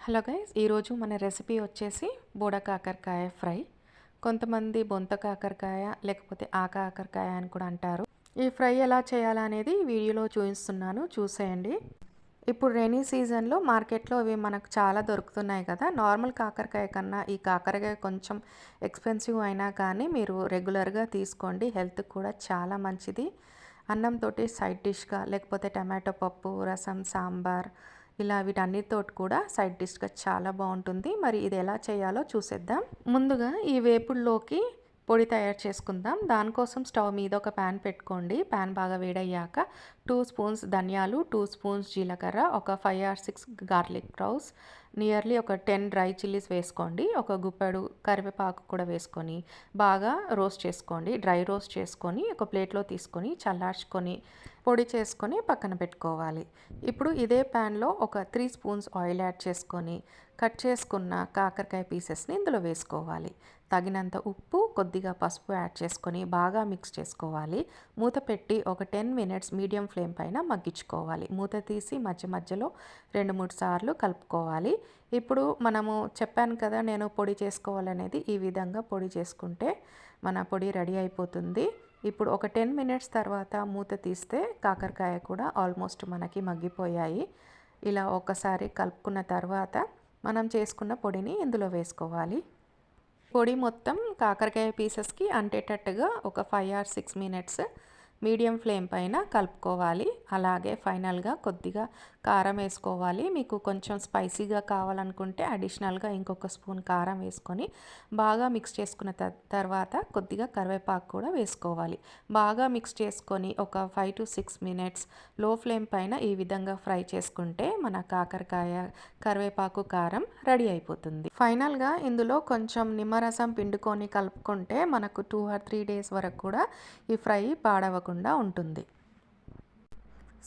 Hello guys, ఈరోజు మన recipe వచ్చేసి బోడ కాకరకాయ ఫ్రై. కొంతమంది బొంత కాకరకాయ లేకపోతే కాకరకాయ అని కూడా అంటారు. ఈ ఫ్రై ఎలా చేయాలనేది వీడియోలో చూపిస్తున్నాను, చూసేయండి. ఇప్పుడు రైనీ సీజన్లో మార్కెట్లో ఇవి మనకు చాలా దొరుకుతున్నాయి కదా. నార్మల్ కాకరకాయ కన్నా ఈ కాకరకాయ కొంచెం ఎక్స్పెన్సివ్ అయినా కానీ మీరు రెగ్యులర్గా తీసుకోండి, హెల్త్కి కూడా చాలా మంచిది. అన్నంతో సైడ్ డిష్గా లేకపోతే టమాటో పప్పు, రసం, సాంబార్ ఇలా వీటన్నిటితోటి కూడా సైడ్ డిష్గా చాలా బాగుంటుంది. మరి ఇది ఎలా చేయాలో చూసేద్దాం. ముందుగా ఈ వేపుడులోకి పొడి తయారు చేసుకుందాం. దానికోసం స్టవ్ మీద ఒక ప్యాన్ పెట్టుకోండి. ప్యాన్ బాగా వేడయ్యాక 2 స్పూన్స్ ధనియాలు, 2 స్పూన్స్ జీలకర్ర, ఒక 5 or 6 గార్లిక్ క్లౌస్, నియర్లీ ఒక 10 డ్రై చిల్లీస్ వేసుకోండి. ఒక గుప్పెడు కరివేపాకు కూడా వేసుకొని బాగా రోస్ట్ చేసుకోండి. డ్రై రోస్ట్ చేసుకొని ఒక ప్లేట్లో తీసుకొని చల్లార్చుకొని పొడి చేసుకొని పక్కన పెట్టుకోవాలి. ఇప్పుడు ఇదే ప్యాన్లో ఒక 3 స్పూన్స్ ఆయిల్ యాడ్ చేసుకొని కట్ చేసుకున్న కాకరకాయ పీసెస్ని ఇందులో వేసుకోవాలి. తగినంత ఉప్పు, కొద్దిగా పసుపు యాడ్ చేసుకొని బాగా మిక్స్ చేసుకోవాలి. మూత పెట్టి ఒక 10 minutes మీడియం ఫ్లేమ్ పైన మగ్గించుకోవాలి. మూత తీసి మధ్య మధ్యలో 2-3 సార్లు కలుపుకోవాలి. ఇప్పుడు మనము చెప్పాను కదా నేను పొడి చేసుకోవాలనేది, ఈ విధంగా పొడి చేసుకుంటే మన పొడి రెడీ అయిపోతుంది. ఇప్పుడు ఒక 10 minutes తర్వాత మూత తీస్తే కాకరకాయ కూడా ఆల్మోస్ట్ మనకి మగ్గిపోయాయి. ఇలా ఒకసారి కలుపుకున్న తర్వాత మనం చేసుకున్న పొడిని ఇందులో వేసుకోవాలి. పొడి మొత్తం కాకరకాయ పీసెస్కి అంటేటట్టుగా ఒక 5 or 6 minutes మీడియం ఫ్లేమ్ పైన కలుపుకోవాలి. అలాగే ఫైనల్గా కొద్దిగా కారం వేసుకోవాలి. మీకు కొంచెం స్పైసీగా కావాలనుకుంటే అడిషనల్గా ఇంకొక స్పూన్ కారం వేసుకొని బాగా మిక్స్ చేసుకున్న తర్వాత కొద్దిగా కరివేపాకు కూడా వేసుకోవాలి. బాగా మిక్స్ చేసుకొని ఒక 5 to 6 minutes లో ఫ్లేమ్ పైన ఈ విధంగా ఫ్రై చేసుకుంటే మన కాకరకాయ, కరివేపాకు, కారం రెడీ అయిపోతుంది. ఫైనల్గా ఇందులో కొంచెం నిమ్మరసం పిండుకొని కలుపుకుంటే మనకు 2 or 3 days వరకు కూడా ఈ ఫ్రై పాడవకుండా ఉంటుంది.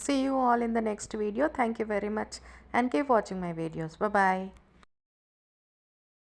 See you all in the next video. Thank you very much and keep watching my videos. Bye bye.